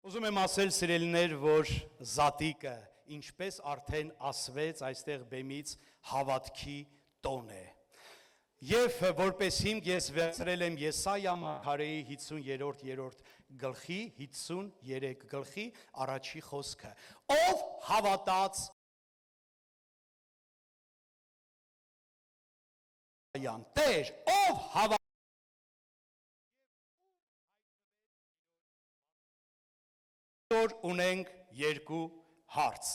Ուզում եմ ասել սիրելիներ, որ զատիկը, ինչպես արդեն ասվեց այստեղ բեմից, հավատքի տոն է։ Եվ որպես հիմք ես վերցրել եմ Եսայա մարգարեի 53-րդ գլխի, 53 գլխի առաջի խոսքը։ Ով հավատաց Տեր, ով հավատաց ունենք երկու հարց,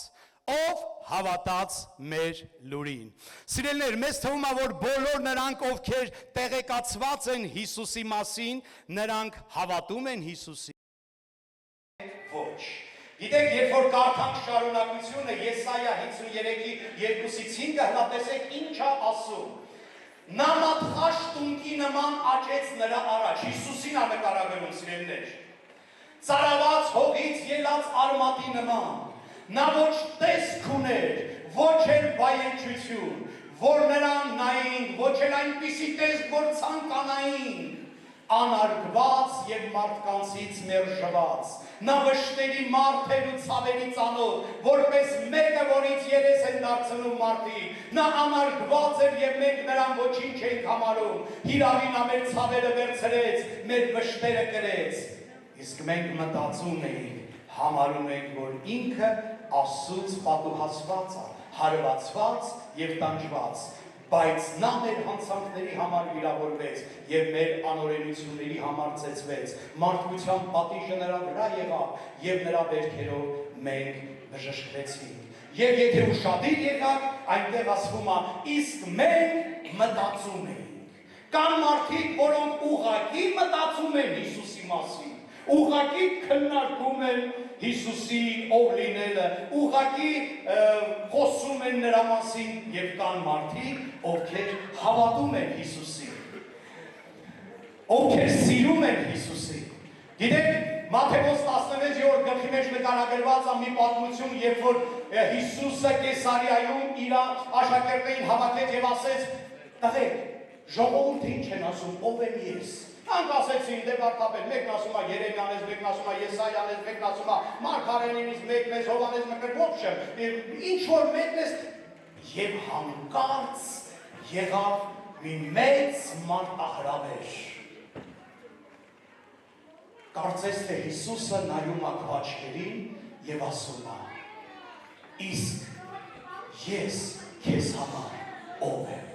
ով հավատաց մեր լուրին։ Սիրելիներ, մեզ թվում է, որ բոլոր նրանք, ովքեր տեղեկացված են Հիսուսի մասին, նրանք հավատում են Հիսուսին։ Ոչ։ Գիտեք, երբ որ կարդանք շարունակությունը Եսայա 53-ի 2-ից 5-ը, հլա տեսեք ինչ է ասում։ Նա մատխաշ տունկի նման աճեց նրա առաջ, Հիսուսին է նկարագրում, սիրելիներ։ Ծարաված հողից ելած արմատի նման, նա ոչ տեսք ուներ, ոչ էլ բայեչություն, որ նրան նային, ոչ էլ այնպիսի տեսք, որ ցանկանային, անարգված եւ մարդկանցից մերժված, նա վշտերի մարդ էր ու ցավերի ծանոթ, որպես մեկը, որից երես են դարձնում մարդիկ, նա անարգված էր եւ մենք նրան ոչինչ չենք համարում, հիրավին մեր ցավերը վերցրեց, մեր վշտերը կրեց։ Իսկ մենք մտածում էինք, համարում ենք, որ ինքը Աստծուց պատուհասված է, հարվածված եւ տանջված, բայց նա մեր հանցանքների համար վիրավորվեց եւ մեր անօրենությունների համար ծեծվեց, մարդկության պատիժը նրա վրա եղավ եւ նրա վերքերով մենք բժշկվեցինք։ Եվ եթե ուշադիր եղաք, այնտեղ ասվում է, իսկ մենք մտածում էինք։ Կան մարդիկ, որոնք ուղղակի մտածում են Հիսուսի մասին, ուղղակի քննարկում են Հիսուսի ով լինելը, ուղղակի խոսում են նրա մասին եւ կան մարդիկ, ովքեր հավատում են Հիսուսին, ովքեր սիրում են Հիսուսին։ Գիտեք, Մատթեոս 16-րդ գլխի մեջ նկարագրված է մի պատմություն, երբ որ Հիսուսը Կեսարիայում իր աշակերտներին հավաքեց եւ ասեց. «Տղեկ, ժողովուրդը ինչ են ասում, ով եմ ես»։ Անք ասեցին, դե վարդապետ, մեկն ասում է Երեմիան ես, մեկն ասում է Եսայան ես, մեկն ասում է Մարգարեին ես, մեկն ես Հովհաննես մկրտոց, ինչ որ մեկն ես, եւ հանկարծ եղավ մի մեծ մարտահրավեր։ Կարծես թե Հիսուսը նայում է քաչքերին եւ ասում է. իսկ ես քեզ համար ով եմ։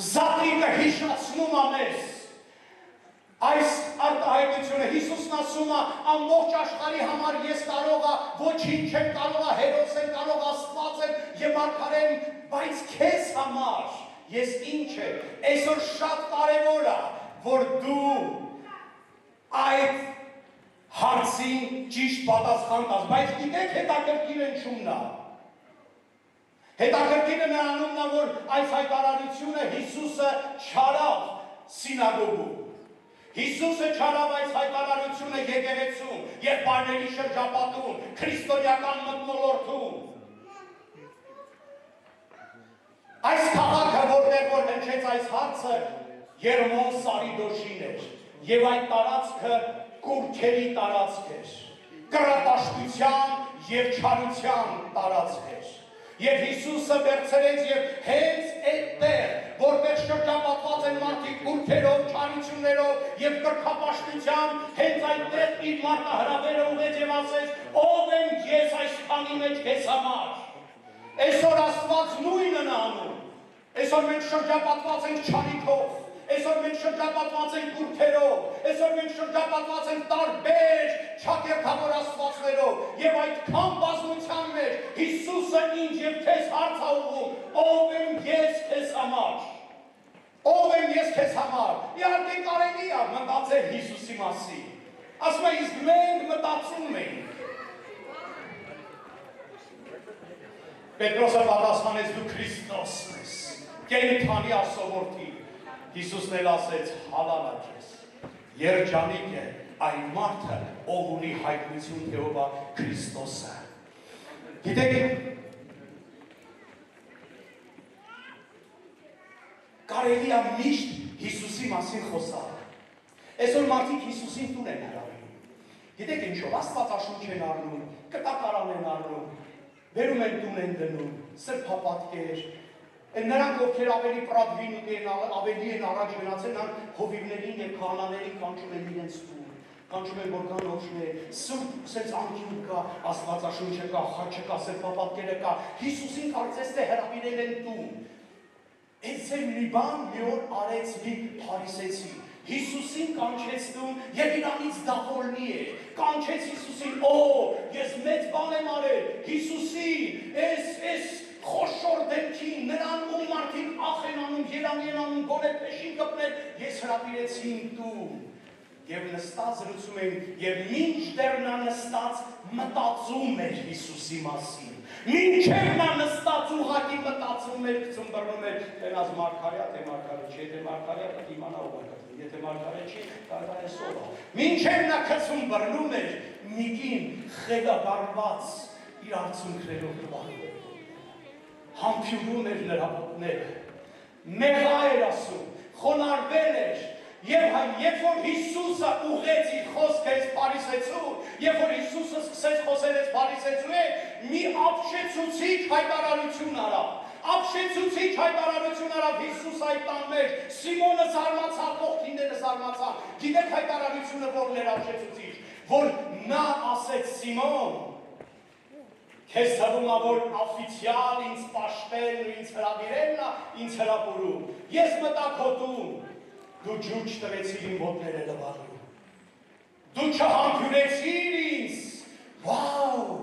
Զատիկը հիշացնում է մեզ այս արտահայտությունը, Հիսուսն ասում է, ամբողջ աշխարհի համար ես կարող եմ, ոչինչ չեմ կարող, Հերոս եմ կարող, Աստված եմ եւ Մարգարեն, բայց քեզ համար ես ինչ եմ։ Այսօր շատ կարևոր է, որ դու այդ հարցին ճիշտ պատասխան տաս, բայց գիտեք հետաքրքիր ինչումն է։ Հետաքրքիրը նրանումն է, որ այս հայտարարությունը Հիսուսը չարավ սինագոգում։ Հիսուսը չարավ այս հայտարարությունը եկեղեցում, եղբայրների շրջապատում, քրիստոնեական մթնոլորտում։ Այս քաղաքը, որտեղ որ հնչեց այս հարցը, Երմոն Սարիդոշին էր, եւ այդ տարածքը կուրքերի տարածք էր, կռապաշտության եւ չարության տարածք էր։ Եվ Հիսուսը վերցրեց եւ հենց այդտեղ, որտեղ շրջապատված են մարդիկ կուրքերով, չարություններով եւ կրկապաշտությամբ, հենց այդտեղ իր մարտահրավերը ուղեց եւ ասեց. «Ով եմ ես այսքանի մեջ քեզ համար»։ Այսօր Աստված նույնն է անում։ Այսօր մենք շրջապատված ենք չարիքով, այսօր մենք շրջապատված ենք կուրքերով, այսօր մենք շրջապատված ենք տարբեր չակերտավոր աստվածներով եւ այդքան բազմության մեջ Հիսուսը ինձ եւ քեզ հարց է ուղղում. ով եմ ես քեզ համար։ Ով եմ ես քեզ համար։ Իհարկե կարելի է մտածել Հիսուսի մասին։ Ասում է, իսկ մենք մտածում ենք։ Պետրոսը պատասխանեց, դու Քրիստոսն ես, կենդանի ասովորտի։ Հիսուսն էլ ասեց, հավանա քեզ, երջանիկ է այն մարդը, ով ունի հայտնություն Թեովա Քրիստոսը։ Գիտեք, կարելի է միշտ Հիսուսի մասին խոսալ։ Այսօր մարդիկ Հիսուսին տուն են հրավիրում։ Գիտեք ինչով, Աստվածաշունչ են առնում, կտակարան են առնում, վերում են տուն են դնում, սրբապատկեր, նրանք ովքեր ավելի պրադվին են, ավելի են առաջ գնացել, նրանք հովիվներին և քահանաներին կանչում են իրենց տուն, կանչում են որքան օգնել, սուրբ սենց անկյուն կա, Աստվածաշունչը կա, խաչը կա, սրբապատկերը կա, Հիսուսին կարծես թե հրավիրել են տուն։ Այդ ձեր մի բան մի օր արեց մի փարիսեցի, Հիսուսին կանչեց տուն և իրանից դավորնի էր, կանչեց Հիսուսին, ես մեծ բան եմ արել, Հիսուսին, ես խոշոր դեմքին, նրան ում մարդիկ ախ են անում, երանի են անում, գոնե փեշին կպնել, ես հրավիրեցի իմ տուն։ Եվ նստած զրուցում են, և մինչդեռ նա նստած մտածում էր Հիսուսի մասին։ Մինչև նա նստած ուղղակի մտածում էր, ծմբռնում էր, տենազ մարգարյա, թե մարգարե չի, եթե մարգարյա, պետք իմանա ով է կտրում, եթե մարգարե չի, դա այսօր է։ Մինչև նա քցում բռնում էր, միկին խելագարված իր արցունքներով տանում։ Համբյուրում էր նրա ոտները, մեղա էր ասում, խոնարհվել էր, երբ որ Հիսուսը ուղղեց իր խոսքը այս փարիսեցու, երբ որ Հիսուսը սկսեց խոսել այս փարիսեցու հետ, մի ապշեցուցիչ հայտարարություն արավ, Հիսուս այդ տան մեջ, Սիմոնը զարմացավ, կողքինները զարմացան, գիտեք հայտարարությունը որն էր ապշեցուցիչ, որ նա ասեց Սիմոն, քեզ թվում է, որ օֆիցիալ ինձ պաշտելն ու ինձ հրավիրելն է, ինձ հրապուրում, ես մտա քո տուն, դու ջուր չտվեցիր իմ ոտները լվալու, դու չհամբյուրեցիր ինձ, վաու,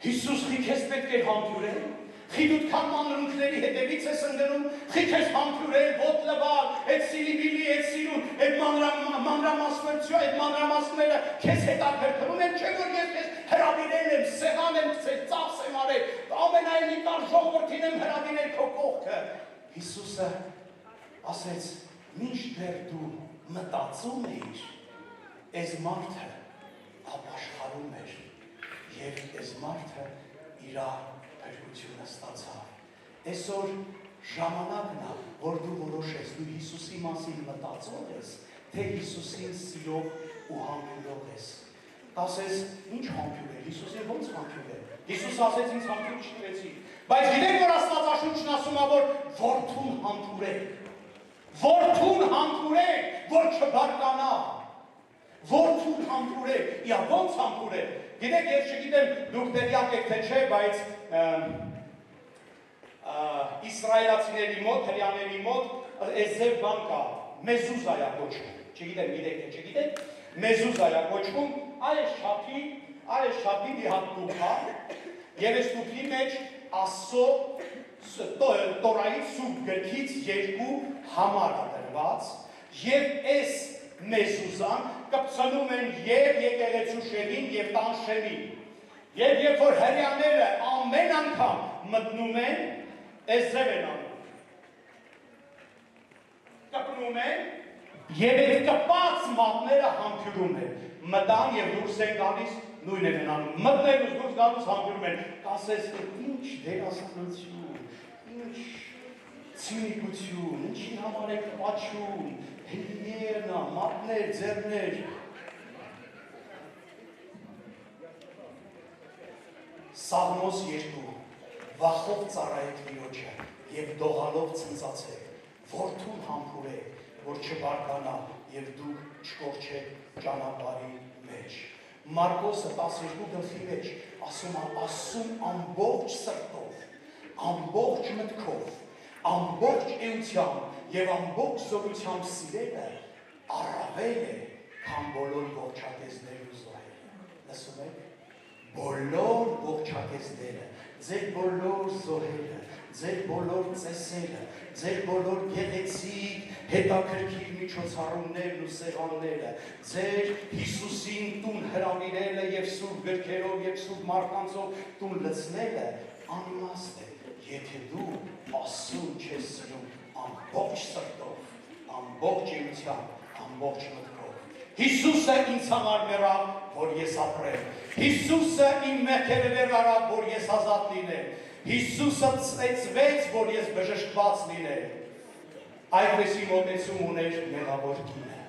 Հիսուս խի քեզ պետք էր համբյուրել, խի դու քան մանրունքների հետևից ես ընկնում, խի քեզ համբյուրել, ոտ լվալ, այդ սիրիբիլի, այդ սիրուն, այդ մանրամասնություն, այդ մանրամասները քեզ հետաքրքրում են, չէ որ ես քեզ հրավիրել եմ, սեղան եմ գցել, ծախս եմ արել, ամենայն իտար ժողովրդին եմ հրավիրել քո կողքը։ Հիսուսը ասեց, մինչդեռ դու մտածում էիր, այս մարդը ապաշխարում էր, և այս մարդը իր փրկությունը ստացավ։ Այսօր ժամանակն է, որ դու որոշես, դու Հիսուսի մասին մտածող ես, թե Հիսուսին սիրող ու համբյուրող ես։ Ասես, ինչ համբյուրել, Հիսուսին ոնց համբյուրել։ Հիսուս ասեց, ինձ համբյուր չտվեցի։ Բայց գիտեք, որ Աստվածաշունչն ասում է, որ որդուն համբուրեք, որ չբարկանա, որդուն համբուրեք, ոնց համբուրեք։ Գիտեք, ես չգիտեմ, դուք տեղյակ եք թե չէ, բայց իսրայելացիների մոտ, հրեաների մոտ այս ձև բան կա, մեզուզայա կոչվում, չգիտեմ, գիտեք թե չգիտեք, մեզուզայա կոչվում, այս շապի մի հատ տուփ է, և այս տուփի մեջ Աստծո Տորայի սուրբ գրքից երկու համար է դրված, և այս մեզուզան կպցնում են և եկեղեցու շեմին և տան շեմին։ Եվ երբ որ հրեաները ամեն անգամ մտնում են, այս ձև են անում։ Կպնում են և այդ կպած մատները համբյուրում են։ Մտան և դուրս են գալիս, նույն են անում։ Մտնելուց դուրս գալուց համբյուրում են։ Կասես, ինչ դերասանություն, ինչ ցինիկություն, ինչի համար եք պաչում, հելիերնա, մատներ, ձեռներ։ Սաղմոս 2, վախով ծառայեք Տիրոջը և դողալով ցնծացեք, որդուն համբուրեք, որ չբարկանա և դուք չկորչեք ճանապարհի մեջ։ Մարկոսը 12 գլխի մեջ ասում ամբողջ սրտով, ամբողջ մտքով, ամբողջ էությամբ և ամբողջ զորությամբ սիրելը առավել է, քան բոլոր ողջատեսներն ու զոհերը։ Լսում եք։ Բոլոր ողջատեսները, ձեր բոլոր զոհերը, ձեր բոլոր ծեսերը, ձեր բոլոր գեղեցիկ հետաքրքիր միջոցառումներն ու սեղանները, ձեր Հիսուսին տուն հրավիրելը և սուրբ գրքերով և սուրբ մարկանցով տուն լցնելը անիմաստ է, եթե դու Աստծուն չես սիրում ամբողջ սրտով, ամբողջ էությամբ, ամբողջ մտքով։ Հիսուսը ինձ համար մեռավ, որ ես ապրեմ։ Հիսուսը իմ մեղքերը վերարավ, որ ես ազատ լինեմ։ Հիսուսը ծեծվեց, որ ես բժշկված լինեմ։ Այդպեսի մոտեցում ուներ մեղավոր կինը,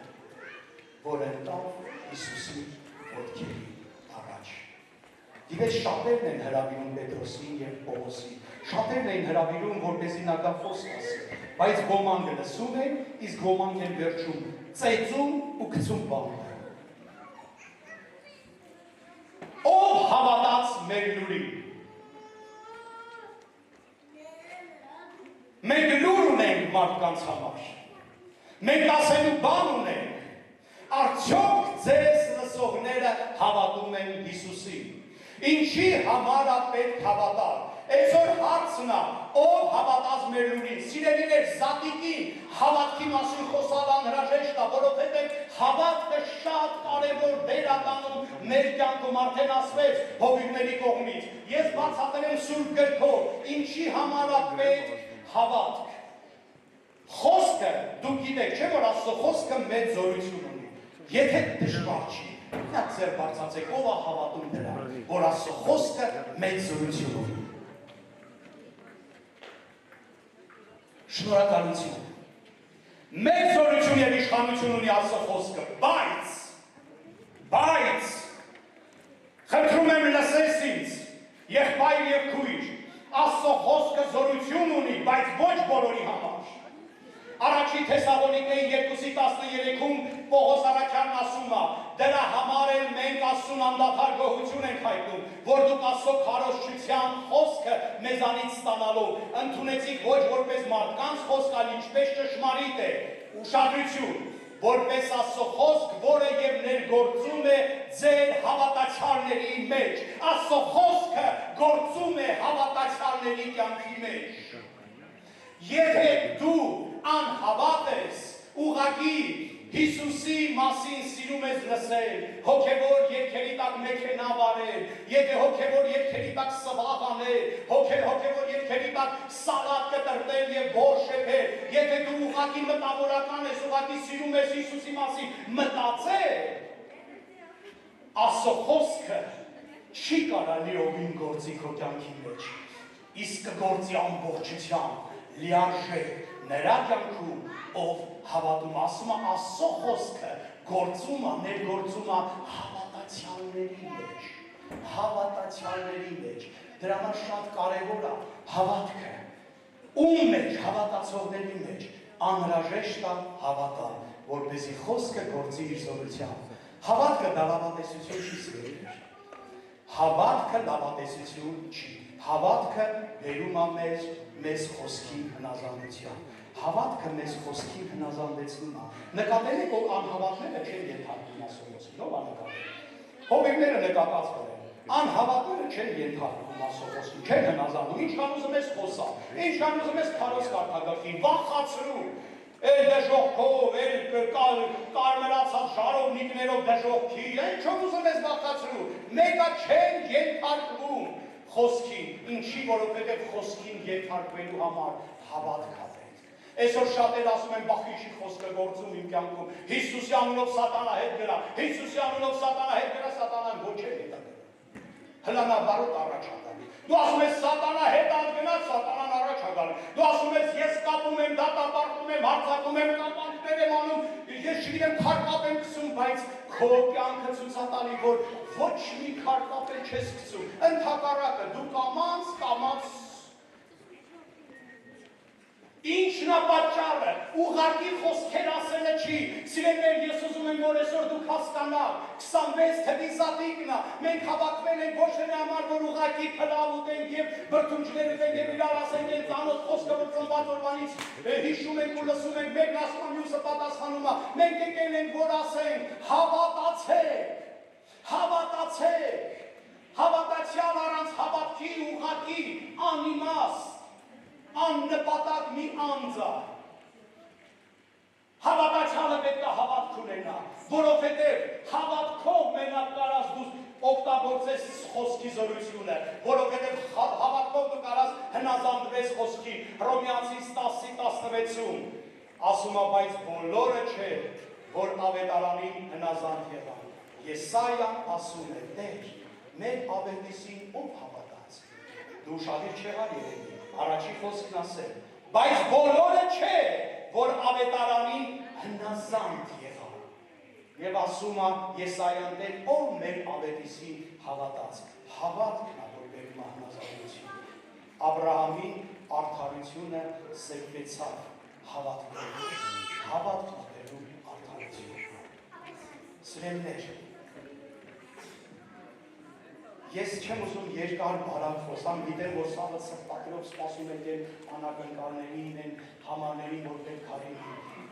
որ ընկավ Հիսուսի ոտքերի առաջ։ Գիտես, շատերն են հրավիրում Պետրոսին և Պողոսին, շատերն են հրավիրում, որպեսզի նա գա խոսք ասի, բայց ոմանք լսում են, իսկ ոմանք են վերջում ծեծում ու գցում բանտը։ Ով հավատաց մեր լուրին։ Մենք լուր ունենք մարդկանց համար։ Մենք ասելու բան ունենք։ Արդյոք ձեզ լսողները հավատում են Հիսուսին։ Ինչի համար է պետք հավատալ։ Այսօր հարցն է, ով հավատաց մեր լուրին։ Սիրելիներ, զատիկին հավատքի մասին խոսալ անհրաժեշտ է, որովհետև հավատքը շատ կարևոր դեր է տանում մեր կյանքում, արդեն ասվեց հովիվների կողմից։ Ես բացատրեմ Սուրբ գրքով, ինչի համար է պետք հավատք։ Խոսքը, դուք գիտեք, չէ՞ որ Աստծո խոսքը մեծ զորություն ունի։ Եթե դժվար չի, նա ձեր բարձացեք, ով է հավատում դրան, որ Աստծո խոսքը մեծ զորություն ունի։ Շնորհակալություն։ Մեծ զորություն եւ իշխանություն ունի Աստծո խոսքը, բայց խնդրում եմ լսես ինձ, եղբայր եւ քույր, Աստծո խոսքը զորություն ունի, բայց ոչ բոլորի համար։ Առաջին Թեսաղոնիկեի 2:13-ում Պողոս առաքյալն ասում է. դրա համար էլ մենք Աստծուն անդադար գոհություն ենք հայտնում, որ դուք Աստծո քարոզչության խոսքը մեզանից ստանալով ընդունեցիք ոչ որպես մարդկանց խոսք, այլ ինչպես ճշմարիտ է, ուշադրություն, որպես Աստծո խոսք, որը եւ ներգործում է ձեր հավատացյալների մեջ։ Աստծո խոսքը գործում է հավատացյալների կյանքի մեջ։ Եթե դու անհավատ ես, ուղղակի Հիսուսի մասին սիրում ես լսել, հոգևոր երգերի տակ մեքենա վարել, եթե հոգևոր երգերի տակ սվաղ անել, հոգևոր երգերի տակ սալատ կտրտել եւ բոր շեփել, եթե դու ուղղակի մտավորական ես, ուղղակի սիրում ես Հիսուսի մասին մտածել, Աստծո խոսքը չի կարա լիովին գործի քո կյանքի մեջ, իսկ կգործի ամբողջությամբ, լիարժեք նրա կյանքում, ով հավատում, ասում է Աստծո խոսքը գործում է, ներգործում է հավատացյալների մեջ, դրա համար շատ կարևոր է հավատքը, ում մեջ, հավատացողների մեջ, անհրաժեշտ է հավատալ, որպեսզի խոսքը գործի իր զորությամբ, հավատքը լավատեսություն չի սիրելիներ, հավատքը լավատեսություն չի, հավատքը բերում է մեզ խոսքի հնազանդության, հավատքը մեզ խոսքի հնազանդեցնում է, նկատել եք, որ անհավատները չեն ենթարկվում Աստծո խոսքին, ով է նկատել, հովիվները նկատած կրեն, անհավատները չեն ենթարկվում Աստծո խոսքին, չեն հնազանդում, ինչքան ուզում ես խոսալ, ինչքան ուզում ես քարոզ կարգագործի, վախացրու, էլ դժողքով, էլ կարմրացած շարովնիկներով դժողքի, ինչով ուզում ես վախացրու, մեկը չեն ենթարկվում խոսքին, ինչի, որովհետև խոսքին ենթարկվելու համար հավատք է պետք։ Այսօր շատեր ասում են, բախ ինչի խոսքը գործում իմ կյանքում, Հիսուսի անունով սատանա հետ գրա, Հիսուսի անունով սատանա հետ գրա, սատանան ոչ է հետ գրա, հլանաբարոտ առաջ է գալի, դու ասում ես սատանա հետ անգնած, սատանան առաջ է գալի, դու ասում ես ես կապում եմ, դատապարտում եմ, հարձակում եմ, կապանքներ եմ անում, ես չգիտեմ քարկապ եմ գցում, բայց քո կյանքը ցույց է տալի, որ ոչ մի քարկապ չես գցում, ընդհակառակը դու կամաց Ինչն է պատճառը, ուղղակի խոսքեր ասելը չի, սիրելիներ, ես ուզում եմ, որ այսօր դուք հասկանաք, 26 թվի զատիկն է, մենք հավաքվել ենք ոչ թե համար, որ ուղղակի փլավ ուտենք եւ բրդունջներ ուտենք եւ իրար ասենք այն ծանոթ խոսքը, որ ծնված օրվանից հիշում ենք ու լսում ենք, մեկն ասում է, մյուսը պատասխանում է, մենք եկել ենք, որ ասենք, հավատացեք, հավատացյալ առանց հավատքի ուղղակի անիմաստ աննպատակ մի անձ է, հավատացյալը պետք է հավատք ունենա, որովհետև հավատքով մենակ կարաս դու օգտագործես խոսքի զորությունը, որովհետև հավատքով դու կարաս հնազանդվես խոսքին, Հռոմեացիս 10:16-ում ասում է, բայց բոլորը չէ, որ ավետարանին հնազանդ եղան, Եսայան ասում է, Տեր, մեր ավետիսին ով հավատաց, դու շահիր չեղար երևի, առաջի խոսքն ասել, բայց բոլորը չէ, որ ավետարանին հնազանդ եղան, Եվ ասում է Եսայան դեր, ով մեր ավետիսին հավատաց, հավատքն է, որ բերում է հնազանդություն։ Աբրահամին արդարությունը սեկվեցավ հավատքով, հավատքն է բերում արդարություն։ Սիրելիներ, ես չեմ ուզում երկար բարակ խոսամ, գիտեմ, որ սաղը սրտակերով սպասում եք են անակնկալներին, են համաներին, որ պետք արին,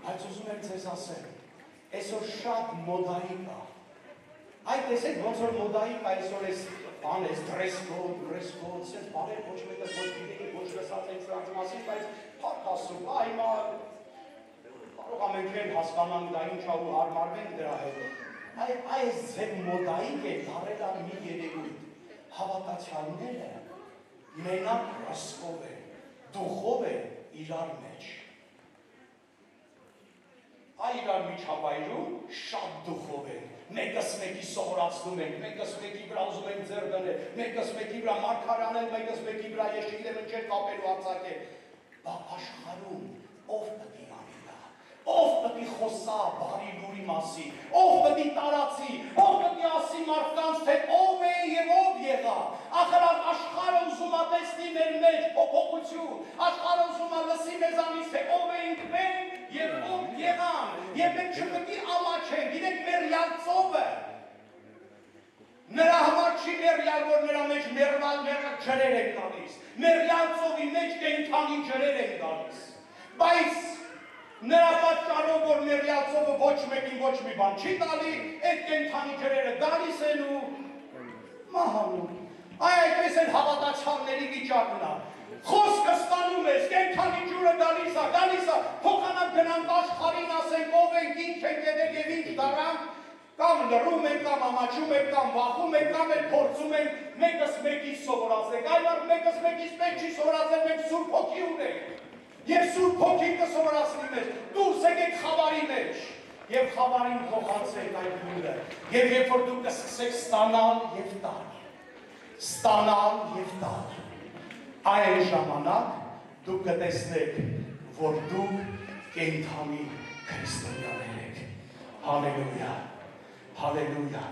բայց ուզում եմ ձեզ ասել, այսօր շատ մոդայի կա, այդ տեսեք ոնց որ մոդայի կա այսօր ես բան ես, dress code, սենց բարեր ոչ մեկը ոչ գիտեի, ոչ լսած ենք սրանց մասին, բայց փառք Աստծո, այմա կարող ամենք են հասկանանք դա ինչա ու հարմարվենք դրա հետ, այս ձև մոդայիկ է դարել մի երևույթ, հավատացյալները մենակ ռսկով են, դուխով են իրար մեջ, այ իրար միջավայրում շատ դուխով են, մեկս մեկի սովորացնում ենք, մեկս մեկի վրա ուզում ենք ձեռ դնել, մեկս մեկի վրա մարգարանել, մեկս մեկի վրա ես չգիտեմ ինչեր կապելու արձակել, բա աշխարհում ով պետք է անի դա, ով պետք է խոսա բարի լուրի մասին, ով պետք է տարածի, ով պետք է ասի մարդկանց, թե ով է եւ ով եղա, ախր աշխարհը ուզում է տեսնի մեր մեջ փոփոխություն, աշխարհը ուզում է լսի մեզանից, թե ով ենք մենք եւ ով եղան, եւ մենք չպետք է ամաչենք, գիտեք մեռյալ ծովը, նրա համար չի մեռյալ, որ նրա մեջ մեռյալ ջրեր են գալիս, մեռյալ ծովի մեջ կենդանի ջրեր են գալիս, բայց նրա պատճառով, որ մեռյալ ծովը ոչ մեկին ոչ մի բան չի տալի, այդ կենդանի ջրերը գալիս են ու մահանում, այդպես են հավատացյալների վիճակն է, խոսքը ստանում ես, կենդանի ջուրը գալիս է, փոխանակ գնանք աշխարհին ասենք ով ենք, ինչ ենք եղել եւ ինչ դառանք, կամ լռում ենք, կամ ամաչում ենք, կամ վախում ենք, կամ էլ փորձում ենք մեկս մեկից սովորացնել, այլ մեկս մեկից պետք չի սովորացնել, մենք Սուրբ Հոգի ունենք, եւ Սուրբ Հոգին կսովորացնի մեզ, դուրս եկեք խավարի մեջ, եւ խավարին փոխանցեք այդ լուրը, եւ երբ որ դուք կսկսեք ստանալ եւ տալ, այն ժամանակ դուք կտեսնեք, որ դուք կենդանի քրիստոնյաներ եք։ Հալելույա, հալելույա։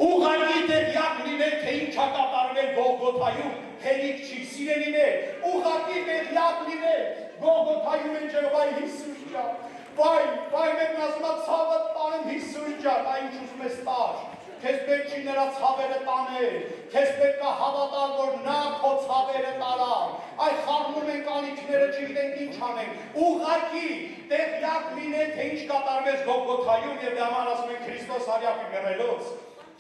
Ուղղակի տեղյակ լինել, թե ինչ է կատարվել Գողգոթայում, հերիք չի, սիրելիներ, ուղղակի տեղյակ լինել, Գողգոթայում են ջրով, այ Հիսուս ջան, վայ մենք ասում եմ ցավը տանեմ Հիսուս ջան, այ ինչ ուզում ես տար, քեզ պետք չի նրա ցավերը տանել, քեզ պետք է հավատալ, որ նա քո ցավերը տարա, այ խառնում ենք ալիքները, չգիտենք ինչ անենք, ուղղակի տեղյակ լինել, թե ինչ կատարվեց Գողգոթայում եւ դաման ասում են Քրիստոս արյակի մեռելոց,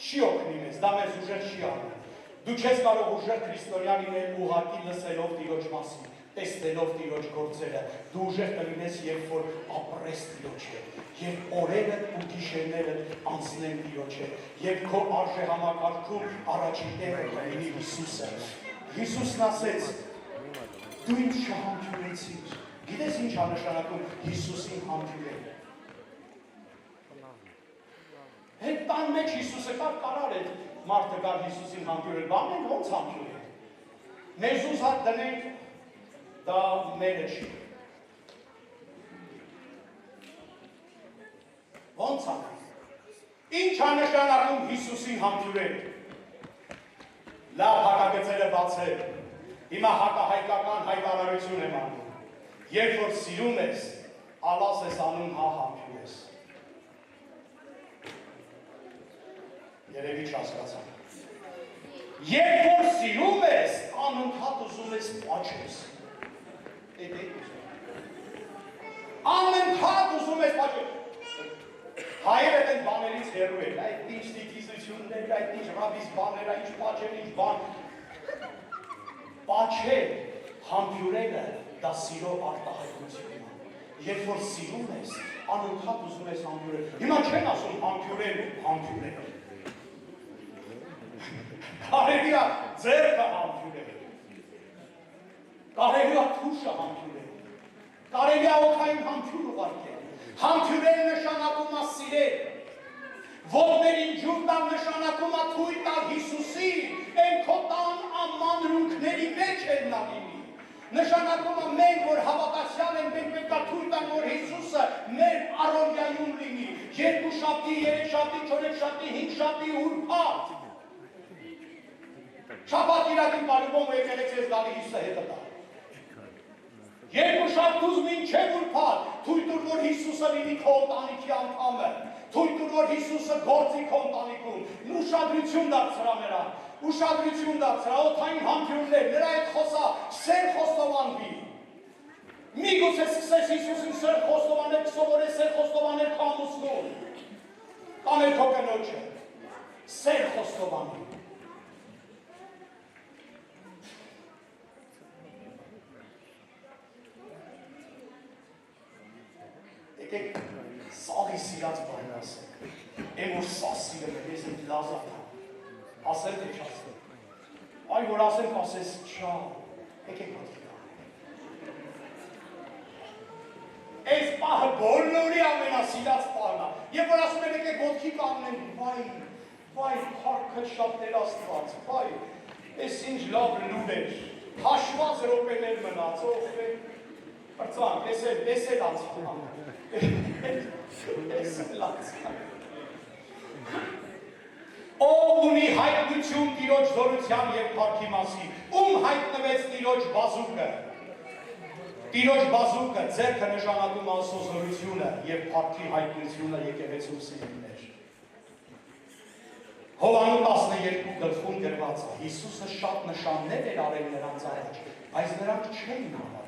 չի օգնի մեզ, դա մեզ ուժեր չի անում, դու չես կարող ուժեր քրիստոնյա լինել ուղղակի լսելով Տիրոջ մասին, տեսնելով Տիրոջ գործերը, դու ուժեղ կլինես, երբ որ ապրես Տիրոջ հետ, երբ օրերդ ու գիշերներդ անցնեն Տիրոջ հետ, երբ քո արժե համակարգում առաջին տեղը կլինի Հիսուսը։ Հիսուսն ասեց, դու ինձ չհամբուրեցիր։ Գիտես ինչ է նշանակում Հիսուսին համբուրել։ Հետ տան մեջ Հիսուսը կարար է մարդը կար Հիսուսին համբուրել, բանեն ոնց համբուրել։ Մեզուզ հատ դնենք դա մերը չի։ Ոնց անենք։ Ինչ է նշանակում Հիսուսին համբուրել։ Լավ հակագծերը բացել։ Հիմա հակահայկական հայտարարություն եմ անում։ Երբ որ սիրում ես, ալաս ես անում, հա համբուրես։ Երևի չհասկացան։ Երբ որ սիրում ես, անընդհատ ուզում ես պաչես։ Անընդհատ ուզում ես պաչես։ Հայերը դեն բաներից հեռու են, այդ ինչ տիտիզություններ, այդ ինչ ռաբիս բաներ, ինչ պաչել, ինչ բան։ Պաչել, համբուրելը, դա սիրո արտահայտություն է։ Երբ որ սիրում ես, անընդհատ ուզում ես համբուրել։ Հիմա չեն ասում համբուրել։ Կարելի է ձեռքը համբուրել, կարելի է թուշը համբուրել, կարելի է օդային համբուր ուղարկել, համբուրել նշանակում է սիրել, ոտներին ջուր տալ նշանակում է թույլ տալ Հիսուսի, այն քո տան ամանրունքների մեջ էլ նա լինի, Նշանակում է մենք, որ հավատացյալ ենք, մենք պետք է թույլ տանք, որ Հիսուսը մեր առօրյայում լինի։ Երկուշաբթի, երեքշաբթի, չորեքշաբթի, հինգշաբթի, ուրբաթ։ Շաբաթ Կիրակի պարուբոմ եկեղեցի ես գալի Հիսուսը հետը տա։ Երկուշաբթուց մինչև ուրբաթ, թույլ տուր, որ Հիսուսը լինի քո ընտանիքի անդամը, թույլ տուր, որ Հիսուսը գործի քո ընտանիքում, ուշադրություն դարձրա նրան, ուշադրություն դարձրա, օդային համբույրներ, նրա հետ խոսա, սեր խոստովանվի։ Միգուցե սկսես Հիսուսին սեր խոստովանել, կսովորես սեր խոստովանել քո ամուսնուն, կամ էլ քո կնոջը, սեր խոստովանի։ Եկեք սաղի սիրած բան ասեք, եմ որ սաղ սիրեմ եմ, ես եմ լազատ եմ, ասել թե չասել, այ որ ասենք ասես չա, եկեք ոտքի կան։ Այս պահը բոլորի ամենասիրած պահն է, և որ ասում են եկեք ոտքի կաննեն, վայ, փառքը շատ Տեր Աստված, վայ, այս ինչ լավ լուր էր, հաշված րոպեներ մնաց, ով է, պրծան, տեսել անցան, Ով ունի հայտնություն Տիրոջ զորության և փառքի մասին, ում հայտնվեց Տիրոջ բազուկը։ Տիրոջ բազուկը ձեռքը նշանակում Աստծո զորությունը և փառքի հայտնությունը եկեղեցու սիրելիներ։ Հովանու 12 գլխում գրված է, Հիսուսը շատ նշաններ էր արել նրանց առաջ, բայց նրանք չէին հավատում։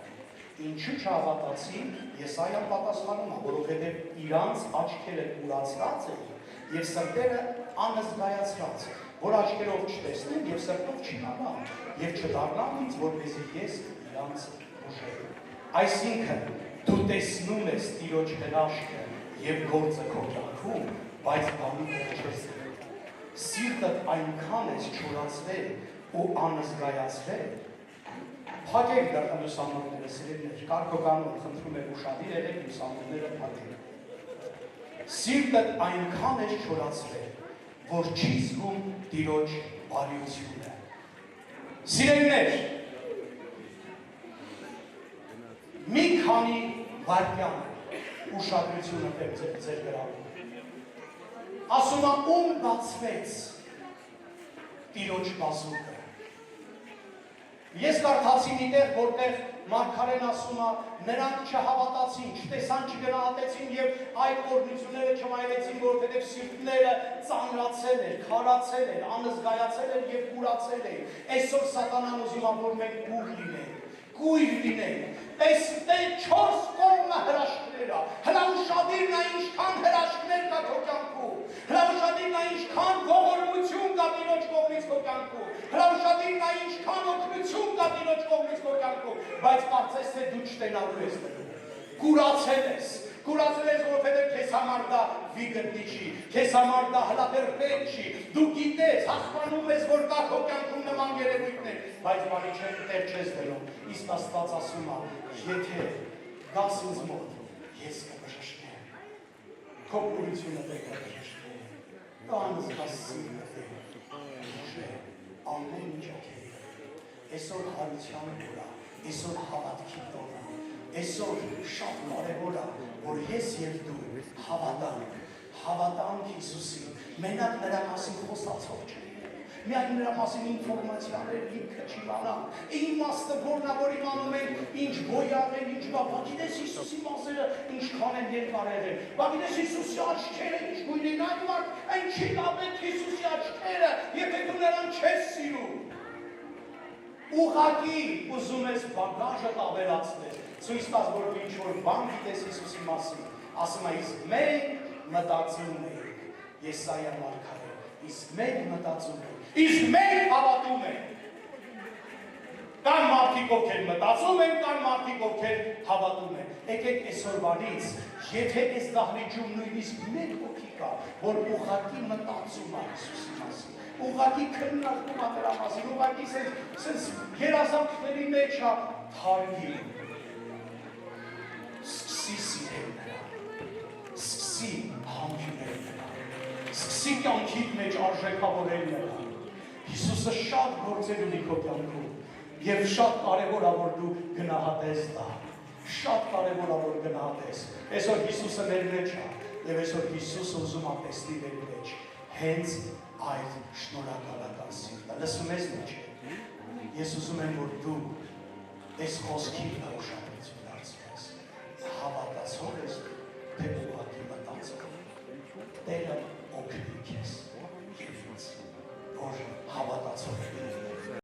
Ինչու չհավատացին, Եսայիան պատասխանում է, որովհետև իրանց աչքերը կուրացրած էին և սրտերը անզգայացրած, որ աչքերով չտեսնեն և սրտով չիմանան և չդառնան ինձ, որպեսզի ես իրանց ուժեմ։ Այսինքն դու տեսնում ես Տիրոջ հրաշքը և գործը քո կյանքում, բայց բանի վրա չես գտնում։ Սիրտդ այնքան ես չորացվել ու անզգայացվել, փակեք դեռ լուսամուտները, սիրելիներ, կարգոկանոն խնդրում եք ուշադիր եղեք լուսամուտները փակեք։ Սիրտդ այնքան է չորացվել, որ չի զգում Տիրոջ բարիությունը։ Սիրելիներ, մի քանի վայրկյան ուշադրությունը պետք ձեր գրավում։ Ասում է, ում բացվեց Տիրոջ բազուկը։ Ես կարդացի մի տեղ, որտեղ Մարգարեն ասում է, նրանք չհավատացին, չտեսան, չգնահատեցին և այդ օրհնությունները չվայելեցին, որովհետև սիրտները ծանրացել էր, քարացել էր, անզգայացել էր և կուրացել էր։ Այսօր սատանան ուզում է, որ մենք կույր լինենք։ Տեսնեք 4 կողմը հրաշքներ է։ Հրաշադիրն է ինչքան հրաշքներ կա քո կյանքում։ Հրաշադիրն է ինչքան ողորմություն կա Տիրոջ կողմից քո կյանքում։ Հրաշադիրն է ինչքան օգնություն կա Տիրոջ կողմից քո կյանքում, բայց կարծես թե դու չտենալու ես դրում։ Կուրացել ես, որովհետև քեզ համար դա վիգտնի չի, քեզ համար դա հլատերպետ չի, դու գիտես, հասկանում ես, որ կա քո կյանքում նման երևույթներ, բայց բանի տեղ չես դնում, իսկ Աստված ասում է, եթե գաս ինձ մոտ, ես կբժշկեմ, քո կուրությունը պետք է բժշկեմ, դա անզգաս սիրտը բժշկեմ, ամեն ինչ ակել, այսօր հարության օր է, այսօր հավատքի օր է, այսօր շատ կարևոր է, որ ես և դու հավատանք Հիսուսին, մենակ նրա մասին խոսացող չլինենք, միայն նրա մասին ինֆորմացիաներ ինքը չիմանանք, իմաստը որնա, որ իմանում են, ինչ բոյար են, ինչ բա, գիտես Հիսուսի մասերը ինչքան են երկարել են, բա գիտես Հիսուսի աչքերը ինչ գույն են, այն մարդ, այն չի կապետ Հիսուսի աչքերը, եթե դու նրան չես սիրում, ուղղակի ուզում ես բագաժը ավելացնել, ցույց տաս, որ դու ինչ-որ բան գիտես Հիսուսի մասին, ասում է, իսկ մենք մտածում ենք, Եսայիա մարգարեն, իսկ մենք մտածում ենք, իսկ մենք հավատում ենք։ Կան մարդիկ, ովքեր մտածում են, կան մարդիկ, ովքեր հավատում են։ Եկեք այսօրվանից, եթե այս դահլիճում նույնիսկ մեկ հոգի կա, որ ուղղակի մտածում է Հիսուսի մասին, ուղղակի քննարկում է նրա մասին, ուղղակի սենց երազանքների մեջ է թարգի, սկսի սիրել նրան, սկսի համբուրել նրան, սկսի կյանքիդ մեջ արժեքավորել նրան։ Հիսուսը շատ գործեր ունի քո կյանքում Եվ շատ կարևոր է որ դու գնահատես դա։ Շատ կարևոր է որ գնահատես։ Այսօր Հիսուսը մեր մեջ է, եւ այսօր Հիսուսը ուզում է տեսնել մեր մեջ հենց այդ շնորհակալական սիրտը։ Լսում ես ինչ։ Ես ուզում եմ որ դու այս խոսքին ուշադրություն